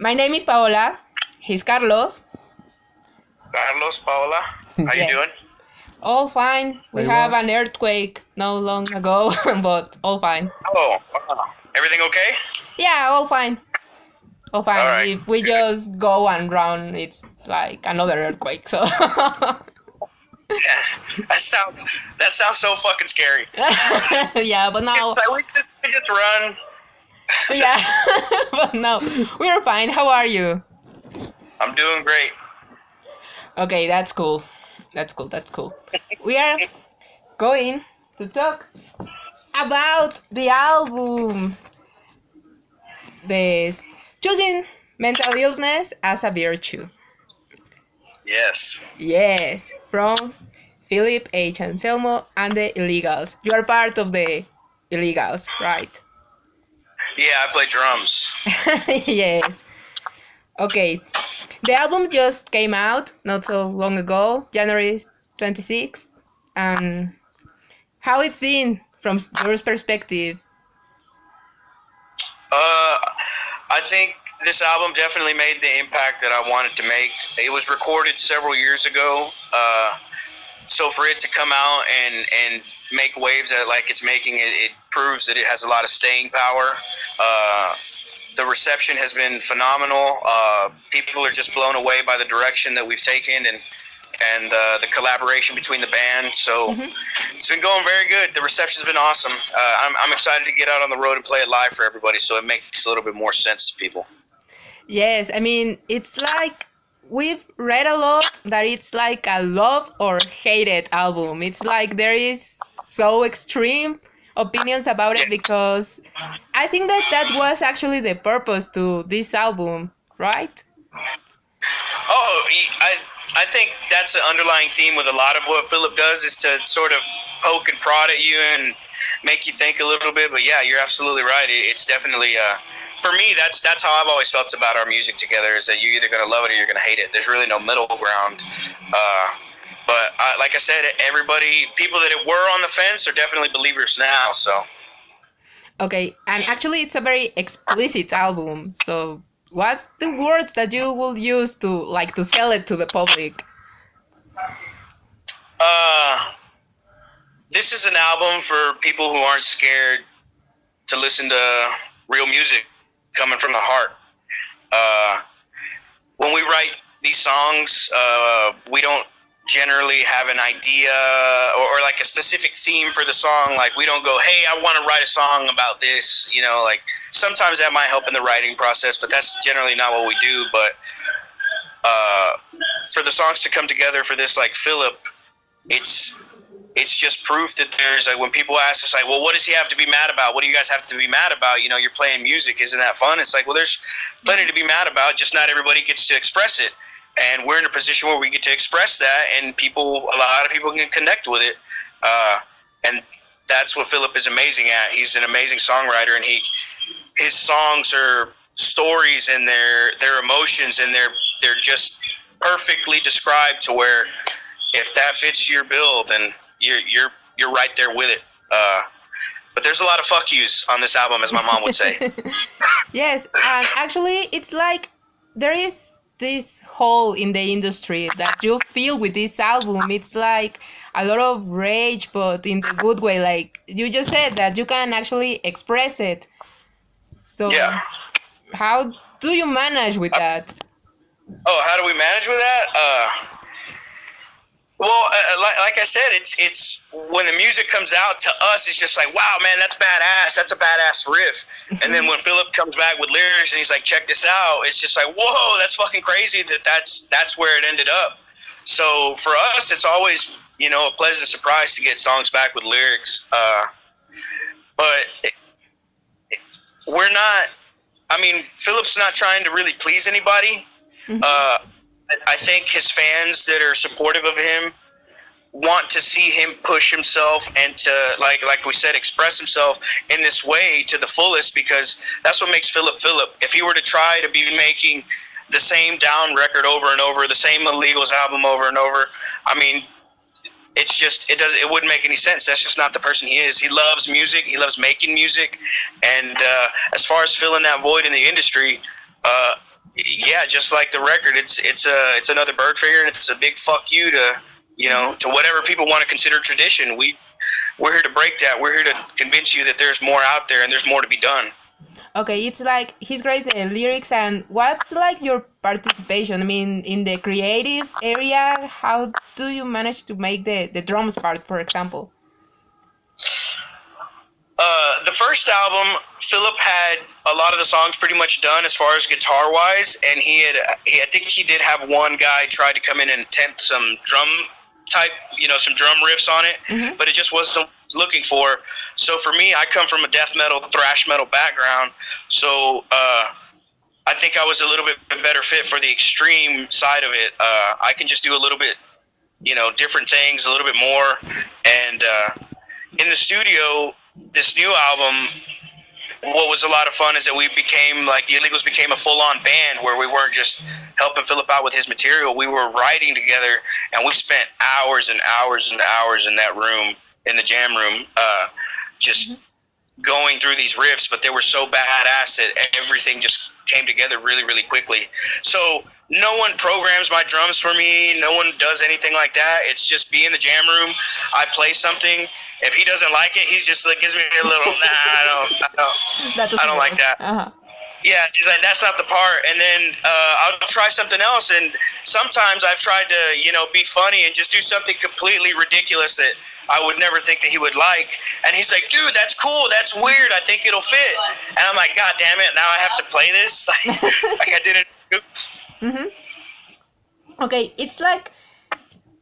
My name is Paola. He's Carlos. Carlos, Paola, how you doing? All fine. We have an earthquake not long ago, but all fine. Oh, everything okay? Yeah, all fine. All fine. All right. If we just go and run, it's like another earthquake. So. Yeah, that sounds so fucking scary. Yeah, but now. We just run. Yeah, but no, we're fine. How are you? I'm doing great. Okay, that's cool. That's cool. We are going to talk about the album, the Choosing Mental Illness as a Virtue. Yes, from Philip H. Anselmo and the Illegals. You are part of the Illegals, right? Yeah, I play drums. Yes. Okay. The album just came out not so long ago, January 26th. And how it's been from your perspective? I think this album definitely made the impact that I wanted to make. It was recorded several years ago, so for it to come out and make waves that like it's making, it proves that it has a lot of staying power. The reception has been phenomenal. People are just blown away by the direction that we've taken and the collaboration between the band. So It's been going very good. The reception's been awesome. I'm excited to get out on the road and play it live for everybody, so it makes a little bit more sense to people. Yes, I mean, it's like we've read a lot that it's like a love or hated album. It's like there is so extreme opinions about it because I think that was actually the purpose to this album, right? Oh, I think that's an underlying theme with a lot of what Philip does is to sort of poke and prod at you and make you think a little bit. But yeah, you're absolutely right. It's definitely, for me, that's how I've always felt about our music together is that you're either going to love it or you're going to hate it. There's really no middle ground. But like I said, people that were on the fence are definitely believers now. So. Okay, and actually it's a very explicit album. So what's the words that you will use to sell it to the public? This is an album for people who aren't scared to listen to real music coming from the heart. When we write these songs, we don't generally have an idea or like a specific theme for the song. Like we don't go, hey, I want to write a song about this, like sometimes that might help in the writing process, but that's generally not what we do. But for the songs to come together for this, like Philip, it's just proof that there's like when people ask us like, well, what does he have to be mad about? What do you guys have to be mad about? You're playing music, isn't that fun? It's like, well, there's plenty to be mad about, just not everybody gets to express it. And we're in a position where we get to express that, and a lot of people can connect with it. And that's what Philip is amazing at. He's an amazing songwriter, and his songs are stories, and they're emotions, and they're just perfectly described to where if that fits your bill, then you're right there with it. But there's a lot of fuck yous on this album, as my mom would say. Yes, and actually, it's like there is this hole in the industry that you feel with this album. It's like a lot of rage, but in the good way. Like you just said that you can actually express it. So yeah. How do you manage with that? Oh, how do we manage with that? Well, like I said, it's when the music comes out to us, it's just like, wow, man, that's badass. That's a badass riff. And then when Philip comes back with lyrics and he's like, check this out, it's just like, whoa, that's fucking crazy that's where it ended up. So for us, it's always, a pleasant surprise to get songs back with lyrics. But we're not, Philip's not trying to really please anybody. I think his fans that are supportive of him want to see him push himself and to, like we said, express himself in this way to the fullest, because that's what makes Philip Philip. If he were to try to be making the same Down record over and over, the same Illegals album over and over, it wouldn't make any sense. That's just not the person he is. He loves music. He loves making music. And as far as filling that void in the industry, yeah, just like the record, it's another bird figure, and it's a big fuck you to, you know, to whatever people want to consider tradition. We're here to break that. We're here to convince you that there's more out there and there's more to be done. Okay, it's like he's great the lyrics, and what's like your participation? I mean, in the creative area, how do you manage to make the drums part, for example? The first album, Philip had a lot of the songs pretty much done as far as guitar wise, and I think he did have one guy try to come in and attempt some drum type, you know, some drum riffs on it, but it just wasn't what I was looking for. So for me, I come from a death metal, thrash metal background, so I think I was a little bit better fit for the extreme side of it. I can just do a little bit, you know, different things, a little bit more, and in the studio, this new album, what was a lot of fun is that we became, like, the Illegals became a full-on band where we weren't just helping Philip out with his material. We were writing together, and we spent hours and hours and hours in that room, in the jam room, just going through these riffs, but they were so badass that everything just came together really, really quickly. So no one programs my drums for me. No one does anything like that. It's just be in the jam room. I play something. If he doesn't like it, he's just like gives me a little, I don't like that. Yeah, he's like, that's not the part. And then I'll try something else. And sometimes I've tried to, you know, be funny and just do something completely ridiculous that I would never think that he would like. And he's like, dude, that's cool. That's weird. I think it'll fit. And I'm like, God damn it. Now I have to play this. Like I didn't. Okay, it's like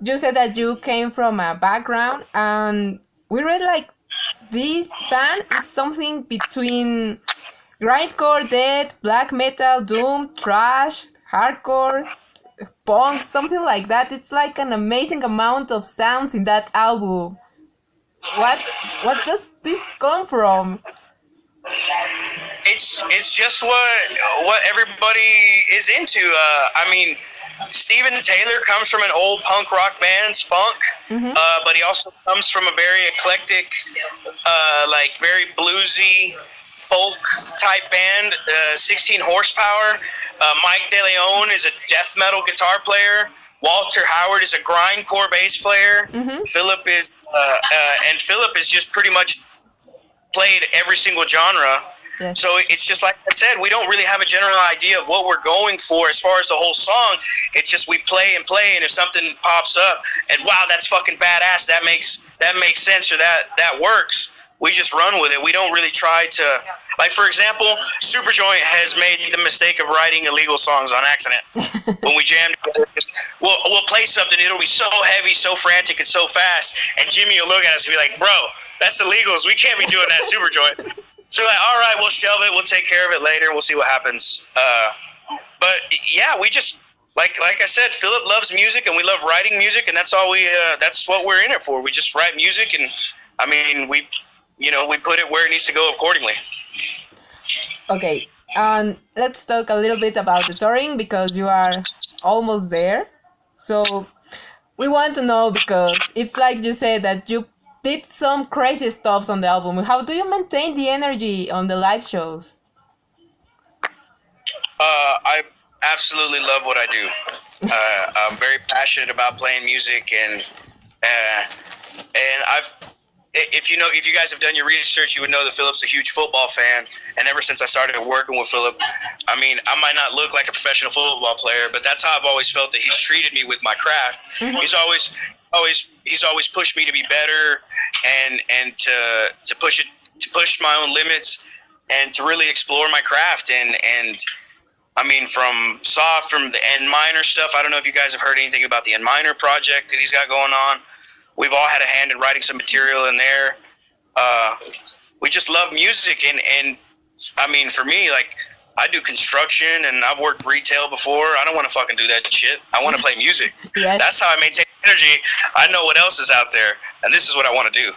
you said that you came from a background, and we read like this band is something between grindcore, death, black metal, doom, thrash, hardcore, punk, something like that. It's like an amazing amount of sounds in that album. What does this come from? It's just what everybody is into. I mean, Steven Taylor comes from an old punk rock band, Spunk, but he also comes from a very eclectic, like very bluesy, folk type band, 16 horsepower. Mike DeLeon is a death metal guitar player. Walter Howard is a grindcore bass player. Philip is, and Philip is just pretty much played every single genre. Yes. So it's just like I said, we don't really have a general idea of what we're going for as far as the whole song. It's just we play, and if something pops up, and wow, that's fucking badass. That makes sense, or that works. We just run with it. We don't really try to, like, for example, Superjoint has made the mistake of writing illegal songs on accident. When we jam together, we'll play something, it'll be so heavy, so frantic, and so fast, and Jimmy will look at us and be like, bro, that's Illegals. We can't be doing that Superjoint. So we're like, all right, we'll shelve it. We'll take care of it later. We'll see what happens. But yeah, we just, like I said, Philip loves music, and we love writing music, and that's all that's what we're in it for. We just write music, and I mean, we put it where it needs to go accordingly. Okay, let's talk a little bit about the touring, because you are almost there. So we want to know, because it's like you said that you did some crazy stuff on the album. How do you maintain the energy on the live shows? I absolutely love what I do. I'm very passionate about playing music, and if you guys have done your research, you would know that Philip's a huge football fan, and ever since I started working with Philip, I mean, I might not look like a professional football player, but that's how I've always felt that he's treated me with my craft. He's always pushed me to be better, and to push my own limits, and to really explore my craft, and I mean, from the N minor stuff. I don't know if you guys have heard anything about the N minor project that he's got going on. We've all had a hand in writing some material in there. We just love music, and I mean, for me, like, I do construction, and I've worked retail before. I don't want to fucking do that shit. I want to play music. Yes. That's how I maintain energy. I know what else is out there, and this is what I want to do.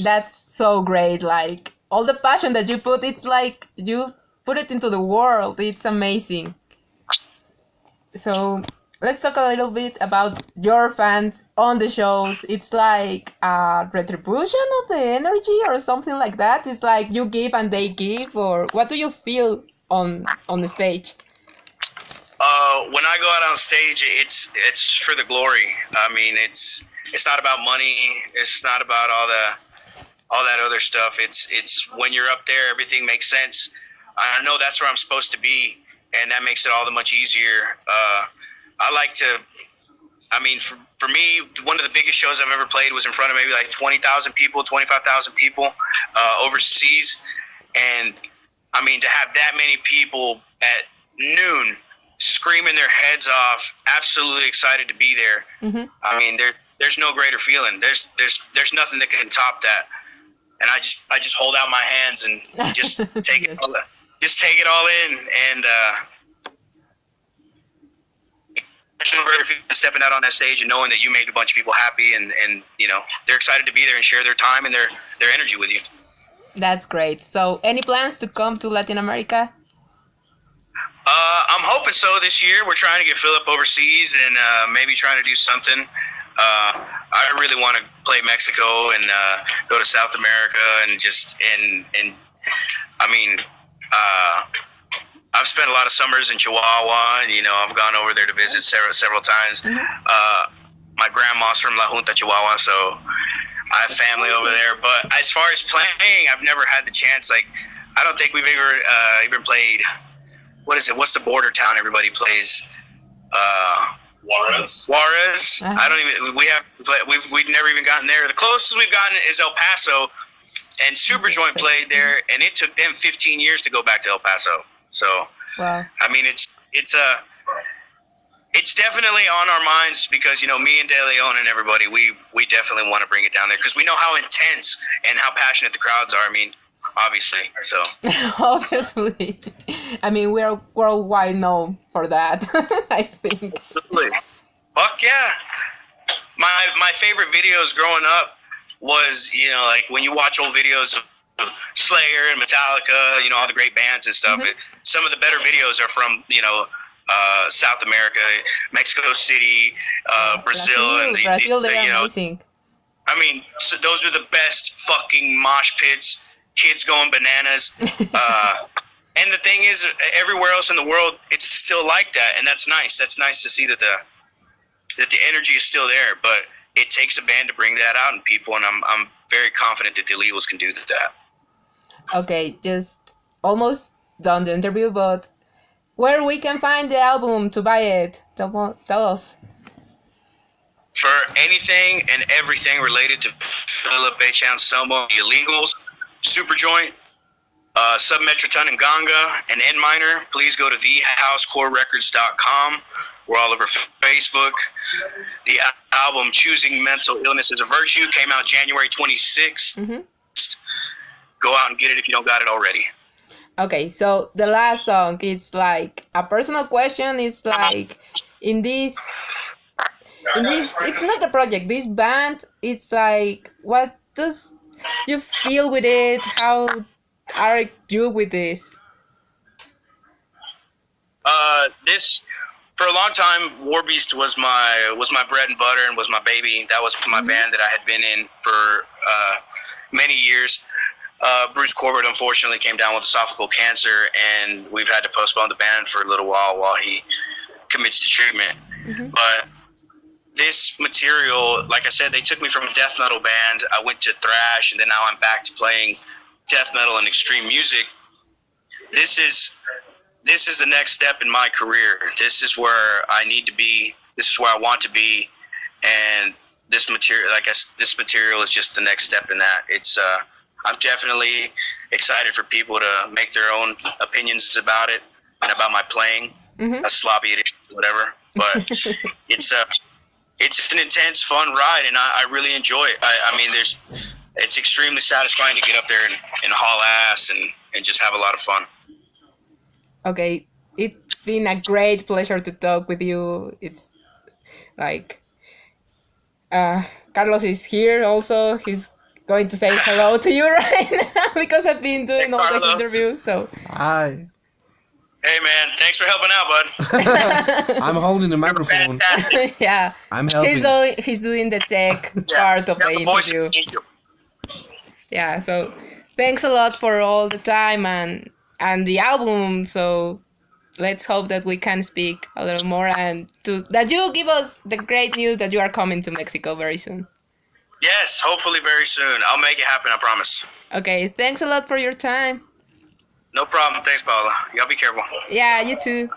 That's so great. Like, all the passion that you put, it's like you put it into the world. It's amazing. So let's talk a little bit about your fans on the shows. It's like a retribution of the energy or something like that. It's like you give and they give, or what do you feel on the stage? When I go out on stage, it's for the glory. I mean, it's not about money. It's not about all that other stuff. It's when you're up there, everything makes sense. I know that's where I'm supposed to be, and that makes it all the much easier. I like to. I mean, for me, one of the biggest shows I've ever played was in front of maybe like 20,000 people, 25,000 people overseas. And, I mean, to have that many people at noon screaming their heads off, absolutely excited to be there. Mm-hmm. I mean, there's no greater feeling. There's nothing that can top that. And I just hold out my hands and just take it all, just take it all in. And stepping out on that stage and knowing that you made a bunch of people happy and you know, they're excited to be there and share their time and their energy with you. That's great. So any plans to come to Latin America? I'm hoping so this year. We're trying to get Philip overseas and maybe trying to do something. I really want to play Mexico and go to South America and just and I mean I've spent a lot of summers in Chihuahua, and you know I've gone over there to visit several times. Mm-hmm. My grandma's from La Junta, Chihuahua, so I have family over there. But as far as playing, I've never had the chance. Like, I don't think we've ever even played. What is it? What's the border town everybody plays? Juarez. Juarez. Uh-huh. I don't even. We've never even gotten there. The closest we've gotten is El Paso, and Superjoint played there, and it took them 15 years to go back to El Paso. So, wow. I mean, it's definitely on our minds because, you know, me and De Leon and everybody, we definitely want to bring it down there because we know how intense and how passionate the crowds are. I mean, obviously, so. Obviously. I mean, we're worldwide known for that, I think. Fuck yeah. My favorite videos growing up was, you know, like when you watch old videos of Slayer and Metallica, you know, all the great bands and stuff. Mm-hmm. Some of the better videos are from, you know, South America, Mexico City, Brazil, and Brazil, they're you know, amazing. I mean, so those are the best fucking mosh pits. Kids going bananas. And the thing is, everywhere else in the world, it's still like that, and that's nice. That's nice to see that the energy is still there, but it takes a band to bring that out in people, and I'm very confident that the Illegals can do that. Okay, just almost done the interview, but where we can find the album to buy it? Tell us. For anything and everything related to Philip H. Anselmo, the Illegals, Superjoint, Submetroton and Ganga, and N Minor, please go to thehousecorerecords.com. We're all over Facebook. The album Choosing Mental Illness is a Virtue came out January 26th. Mm-hmm. Go out and get it if you don't got it already. Okay, so the last song, it's like a personal question. It's like in this, it's not a project, this band, it's like, what does you feel with it? How are you with this? This, for a long time, Warbeast was my bread and butter and was my baby. That was my band that I had been in for many years. Bruce Corbett unfortunately came down with esophageal cancer, and we've had to postpone the band for a little while he commits to treatment. Mm-hmm. But this material, like I said, they took me from a death metal band. I went to thrash, and then now I'm back to playing death metal and extreme music. This is the next step in my career. This is where I need to be. This is where I want to be, and this material, this material is just the next step in that. It's I'm definitely excited for people to make their own opinions about it and about my playing. Mm-hmm. As sloppy it is, whatever. But it's an intense, fun ride, and I really enjoy it. I mean, it's extremely satisfying to get up there and haul ass and just have a lot of fun. Okay, it's been a great pleasure to talk with you. It's like Carlos is here also. He's going to say hello to you right now because I've been doing all the interviews. So hi. Hey man, thanks for helping out, bud. I'm holding the microphone. Yeah, I'm helping. He's doing the tech part of the interview. Yeah, so thanks a lot for all the time and the album. So let's hope that we can speak a little more and that you give us the great news that you are coming to Mexico very soon. Yes, hopefully very soon. I'll make it happen, I promise. Okay, thanks a lot for your time. No problem. Thanks, Paula. Y'all be careful. Yeah, you too.